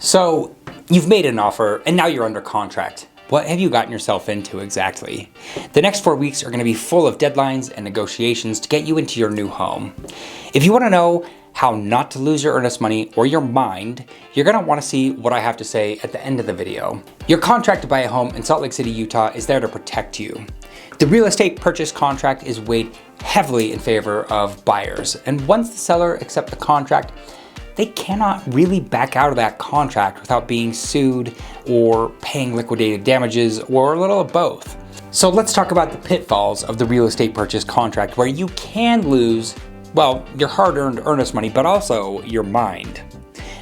So you've made an offer and now you're under contract. What have you gotten yourself into exactly? The next 4 weeks are going to be full of deadlines and negotiations to get you into your new home. If you want to know how not to lose your earnest money or your mind, you're going to want to see what I have to say at the end of the video. Your contract to buy a home in Salt Lake City, Utah is there to protect you. The real estate purchase contract is weighed heavily in favor of buyers, and once the seller accepts the contract, they cannot really back out of that contract without being sued or paying liquidated damages or a little of both. So let's talk about the pitfalls of the real estate purchase contract where you can lose, well, your hard-earned earnest money, but also your mind.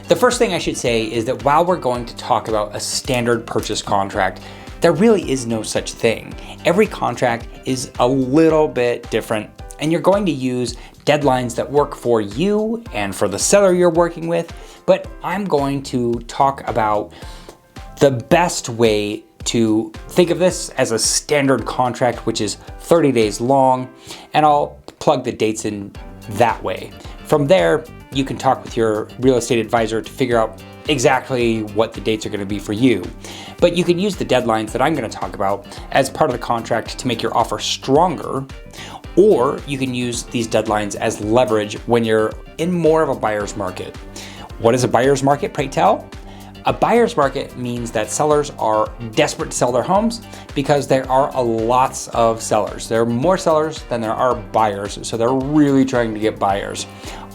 The first thing I should say is that while we're going to talk about a standard purchase contract, there really is no such thing. Every contract is a little bit different, and you're going to use deadlines that work for you and for the seller you're working with, but I'm going to talk about the best way to think of this as a standard contract, which is 30 days long, and I'll plug the dates in that way. From there, you can talk with your real estate advisor to figure out exactly what the dates are going to be for you. But you can use the deadlines that I'm going to talk about as part of the contract to make your offer stronger, or you can use these deadlines as leverage when you're in more of a buyer's market. What is a buyer's market, pray tell? A buyer's market means that sellers are desperate to sell their homes because there are lots of sellers. There are more sellers than there are buyers, so they're really trying to get buyers.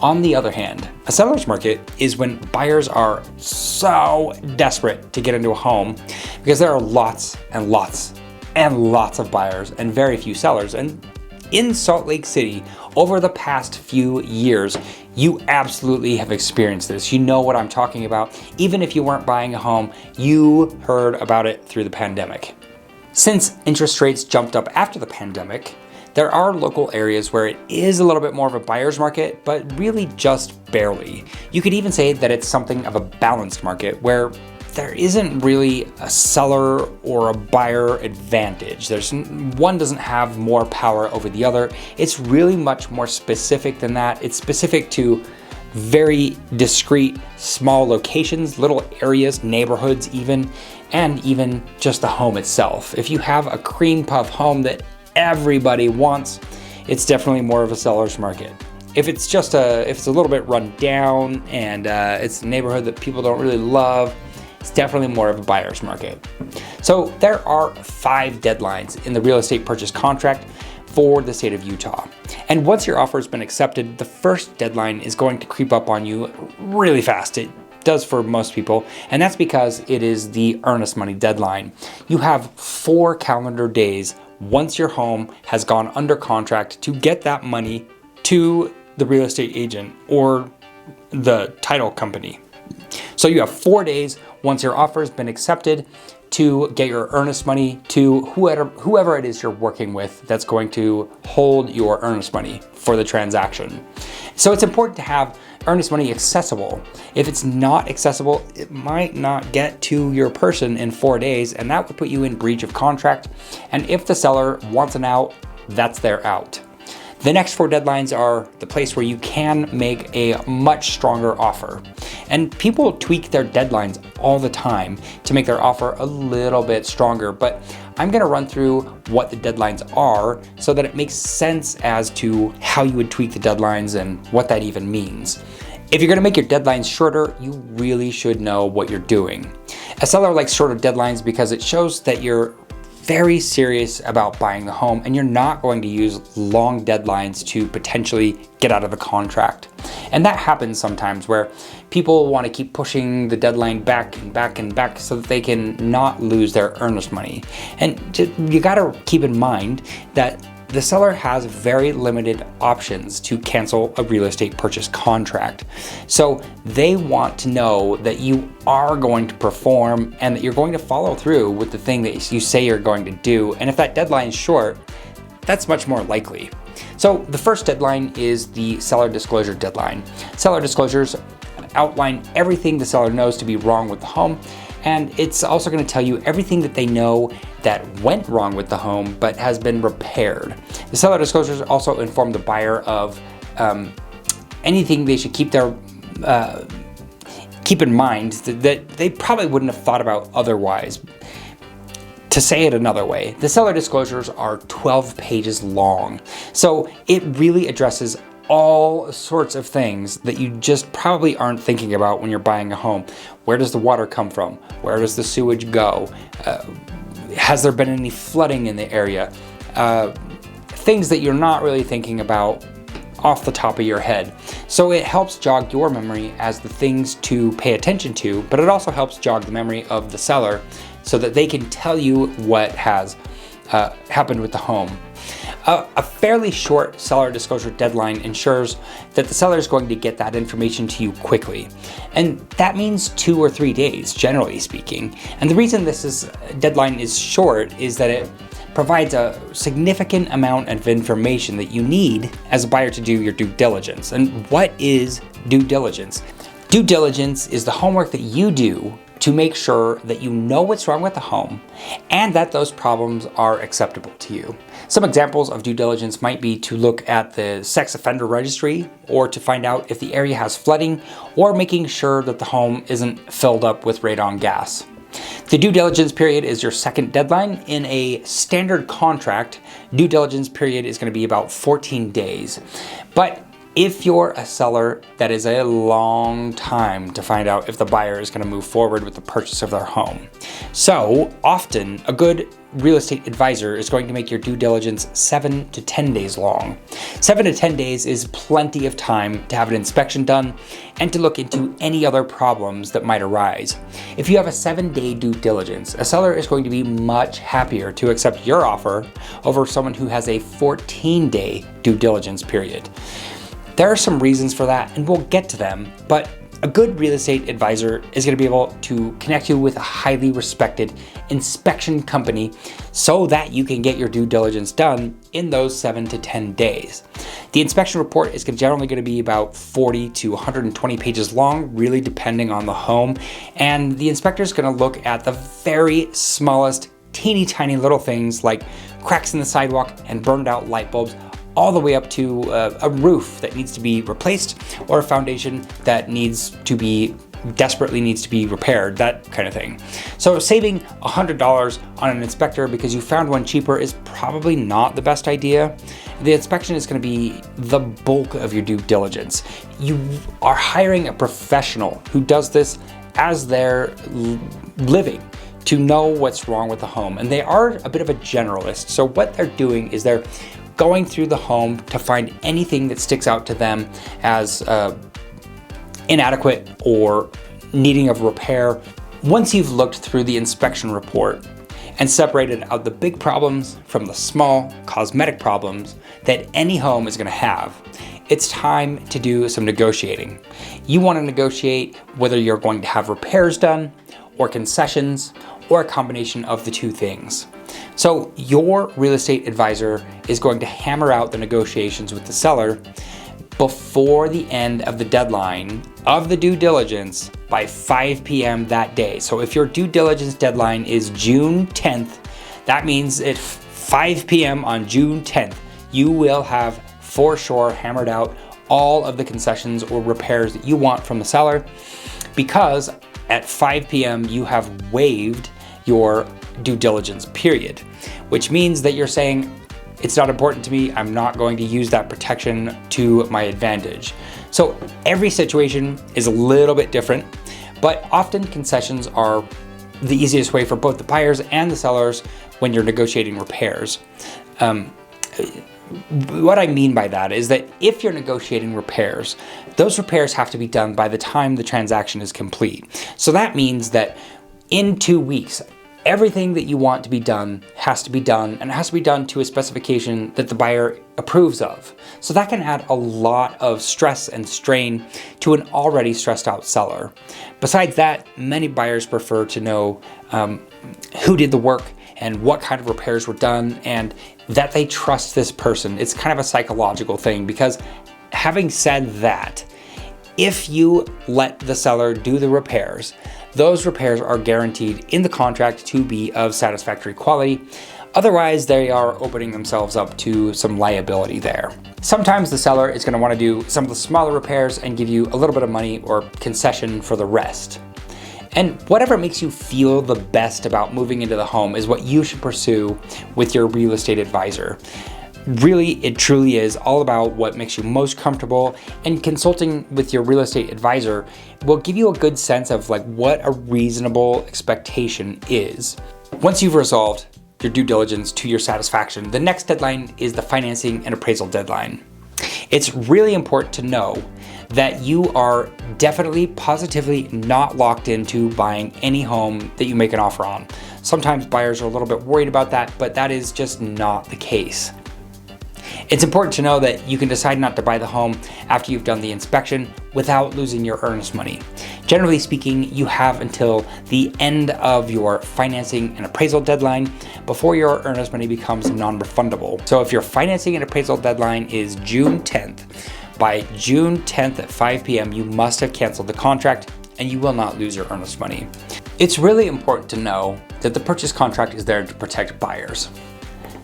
On the other hand, a seller's market is when buyers are so desperate to get into a home because there are lots and lots and lots of buyers and very few sellers. And in Salt Lake City, over the past few years, you absolutely have experienced this. You know what I'm talking about. Even if you weren't buying a home, you heard about it through the pandemic. Since interest rates jumped up after the pandemic, there are local areas where it is a little bit more of a buyer's market, but really just barely. You could even say that it's something of a balanced market where there isn't really a seller or a buyer advantage. One doesn't have more power over the other. It's really much more specific than that. It's specific to very discrete, small locations, little areas, neighborhoods even, and even just the home itself. If you have a cream puff home that everybody wants, it's definitely more of a seller's market. If it's a little bit run down and it's a neighborhood that people don't really love, it's definitely more of a buyer's market. So there are 5 deadlines in the real estate purchase contract for the state of Utah. And once your offer has been accepted, the first deadline is going to creep up on you really fast. It does for most people, and that's because it is the earnest money deadline. You have 4 calendar days once your home has gone under contract to get that money to the real estate agent or the title company. So you have 4 days once your offer has been accepted to get your earnest money to whoever it is you're working with that's going to hold your earnest money for the transaction. So it's important to have earnest money accessible. If it's not accessible, it might not get to your person in 4 days, and that would put you in breach of contract. And if the seller wants an out, that's their out. The next 4 deadlines are the place where you can make a much stronger offer. And people tweak their deadlines all the time to make their offer a little bit stronger, but I'm gonna run through what the deadlines are so that it makes sense as to how you would tweak the deadlines and what that even means. If you're gonna make your deadlines shorter, you really should know what you're doing. A seller likes shorter deadlines because it shows that you're very serious about buying the home and you're not going to use long deadlines to potentially get out of the contract. And that happens sometimes where people want to keep pushing the deadline back and back and back so that they can not lose their earnest money. And you got to keep in mind that the seller has very limited options to cancel a real estate purchase contract. So they want to know that you are going to perform and that you're going to follow through with the thing that you say you're going to do. And if that deadline is short, that's much more likely. So the first deadline is the seller disclosure deadline. Seller disclosures outline everything the seller knows to be wrong with the home, and it's also going to tell you everything that they know that went wrong with the home but has been repaired. The seller disclosures also inform the buyer of anything they should keep keep in mind that they probably wouldn't have thought about otherwise. To say it another way, the seller disclosures are 12 pages long, so it really addresses all sorts of things that you just probably aren't thinking about when you're buying a home. Where does the water come from? Where does the sewage go? Has there been any flooding in the area? Things that you're not really thinking about off the top of your head. So it helps jog your memory as the things to pay attention to, but it also helps jog the memory of the seller so that they can tell you what has happened with the home. A fairly short seller disclosure deadline ensures that the seller is going to get that information to you quickly. And that means 2 or 3 days, generally speaking. And the reason deadline is short is that it provides a significant amount of information that you need as a buyer to do your due diligence. And what is due diligence? Due diligence is the homework that you do to make sure that you know what's wrong with the home and that those problems are acceptable to you. Some examples of due diligence might be to look at the sex offender registry, or to find out if the area has flooding, or making sure that the home isn't filled up with radon gas. The due diligence period is your second deadline. In a standard contract, due diligence period is going to be about 14 days. But if you're a seller, that is a long time to find out if the buyer is going to move forward with the purchase of their home. So often, a good real estate advisor is going to make your due diligence 7 to 10 days long. 7 to 10 days is plenty of time to have an inspection done and to look into any other problems that might arise. If you have a 7-day due diligence, a seller is going to be much happier to accept your offer over someone who has a 14-day due diligence period. There are some reasons for that, and we'll get to them, but a good real estate advisor is going to be able to connect you with a highly respected inspection company so that you can get your due diligence done in those 7 to 10 days. The inspection report is generally going to be about 40 to 120 pages long, really depending on the home, and the inspector is going to look at the very smallest, teeny tiny little things like cracks in the sidewalk and burned out light bulbs, all the way up to a roof that needs to be replaced, or a foundation that desperately needs to be repaired, that kind of thing. So saving $100 on an inspector because you found one cheaper is probably not the best idea. The inspection is going to be the bulk of your due diligence. You are hiring a professional who does this as their living to know what's wrong with the home. And they are a bit of a generalist. So what they're doing is they're going through the home to find anything that sticks out to them as inadequate or needing of repair. Once you've looked through the inspection report and separated out the big problems from the small cosmetic problems that any home is going to have, it's time to do some negotiating. You want to negotiate whether you're going to have repairs done, or concessions, or a combination of the two things. So your real estate advisor is going to hammer out the negotiations with the seller before the end of the deadline of the due diligence by 5 p.m. that day. So if your due diligence deadline is June 10th, that means at 5 p.m. on June 10th, you will have for sure hammered out all of the concessions or repairs that you want from the seller, because at 5 p.m. you have waived your due diligence period, which means that you're saying, it's not important to me, I'm not going to use that protection to my advantage. So every situation is a little bit different, but often concessions are the easiest way for both the buyers and the sellers when you're negotiating repairs. What I mean by that is that if you're negotiating repairs, those repairs have to be done by the time the transaction is complete. So that means that in 2 weeks, everything that you want to be done has to be done, and it has to be done to a specification that the buyer approves of. So that can add a lot of stress and strain to an already stressed out seller. Besides that, many buyers prefer to know who did the work and what kind of repairs were done, and that they trust this person. It's kind of a psychological thing, because having said that, if you let the seller do the repairs, those repairs are guaranteed in the contract to be of satisfactory quality. Otherwise, they are opening themselves up to some liability there. Sometimes the seller is going to want to do some of the smaller repairs and give you a little bit of money or concession for the rest. And whatever makes you feel the best about moving into the home is what you should pursue with your real estate advisor. Really, it truly is all about what makes you most comfortable, and consulting with your real estate advisor will give you a good sense of what a reasonable expectation is. Once you've resolved your due diligence to your satisfaction, the next deadline is the financing and appraisal deadline. It's really important to know that you are definitely, positively not locked into buying any home that you make an offer on. Sometimes buyers are a little bit worried about that, but that is just not the case. It's important to know that you can decide not to buy the home after you've done the inspection without losing your earnest money. Generally speaking, you have until the end of your financing and appraisal deadline before your earnest money becomes non-refundable. So if your financing and appraisal deadline is June 10th, by June 10th at 5 p.m., you must have canceled the contract and you will not lose your earnest money. It's really important to know that the purchase contract is there to protect buyers.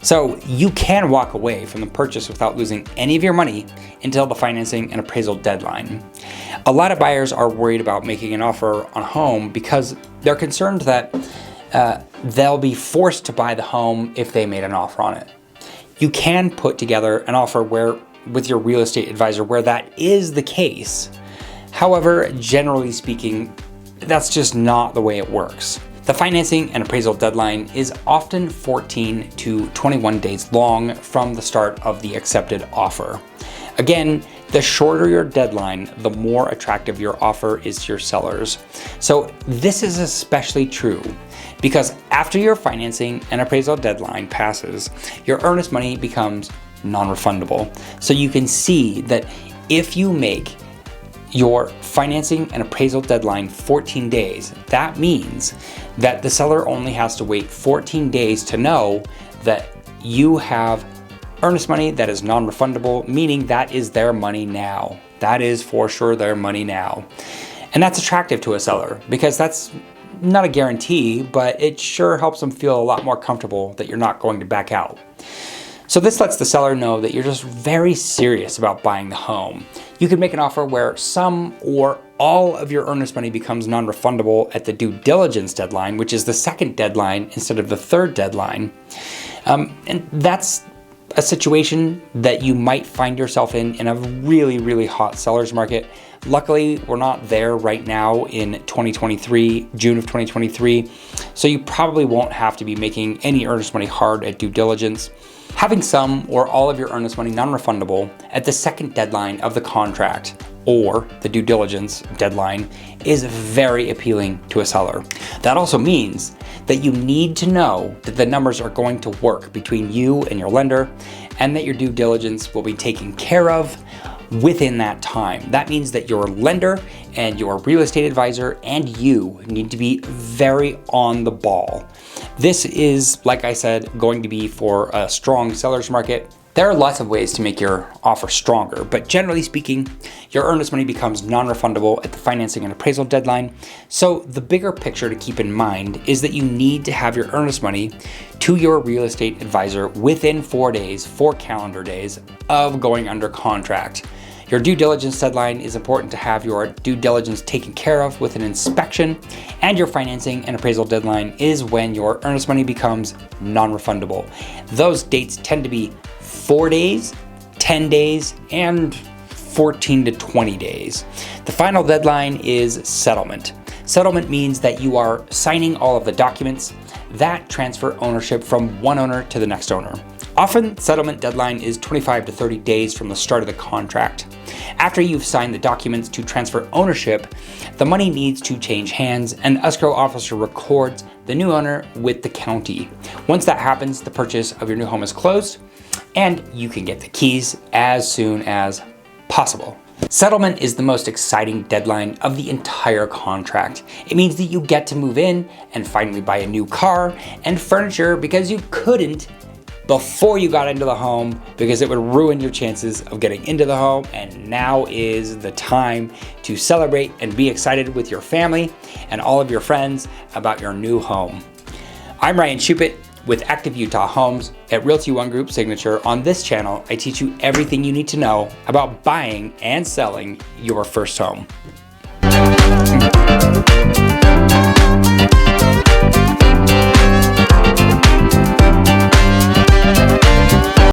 So you can walk away from the purchase without losing any of your money until the financing and appraisal deadline. A lot of buyers are worried about making an offer on a home because they're concerned that they'll be forced to buy the home if they made an offer on it. You can put together an offer with your real estate advisor where that is the case. However, generally speaking, that's just not the way it works. The financing and appraisal deadline is often 14 to 21 days long from the start of the accepted offer. Again, the shorter your deadline, the more attractive your offer is to your sellers. So this is especially true because after your financing and appraisal deadline passes, your earnest money becomes non-refundable. So you can see that if you make your financing and appraisal deadline 14 days, that means that the seller only has to wait 14 days to know that you have earnest money that is non-refundable, meaning that is their money now. That is for sure their money now. And that's attractive to a seller because that's not a guarantee, but it sure helps them feel a lot more comfortable that you're not going to back out. So this lets the seller know that you're just very serious about buying the home. You could make an offer where some or all of your earnest money becomes non-refundable at the due diligence deadline, which is the second deadline instead of the third deadline. And that's a situation that you might find yourself in a really, really hot seller's market. Luckily, we're not there right now in 2023, June of 2023, so you probably won't have to be making any earnest money hard at due diligence. Having some or all of your earnest money non-refundable at the second deadline of the contract or the due diligence deadline is very appealing to a seller. That also means that you need to know that the numbers are going to work between you and your lender and that your due diligence will be taken care of within that time. That means that your lender and your real estate advisor and you need to be very on the ball. This is, like I said, going to be for a strong seller's market. There are lots of ways to make your offer stronger, but generally speaking, your earnest money becomes non-refundable at the financing and appraisal deadline. So the bigger picture to keep in mind is that you need to have your earnest money to your real estate advisor within 4 days, 4 calendar days of going under contract. Your due diligence deadline is important to have your due diligence taken care of with an inspection, and your financing and appraisal deadline is when your earnest money becomes non-refundable. Those dates tend to be 4 days, 10 days, and 14 to 20 days. The final deadline is settlement. Settlement means that you are signing all of the documents that transfer ownership from one owner to the next owner. Often, settlement deadline is 25 to 30 days from the start of the contract. After you've signed the documents to transfer ownership, the money needs to change hands and the escrow officer records the new owner with the county. Once that happens, the purchase of your new home is closed and you can get the keys as soon as possible. Settlement is the most exciting deadline of the entire contract. It means that you get to move in and finally buy a new car and furniture because you couldn't before you got into the home because it would ruin your chances of getting into the home. And now is the time to celebrate and be excited with your family and all of your friends about your new home. I'm Ryan Shupit with Active Utah Homes at Realty One Group Signature. On this channel, I teach you everything you need to know about buying and selling your first home.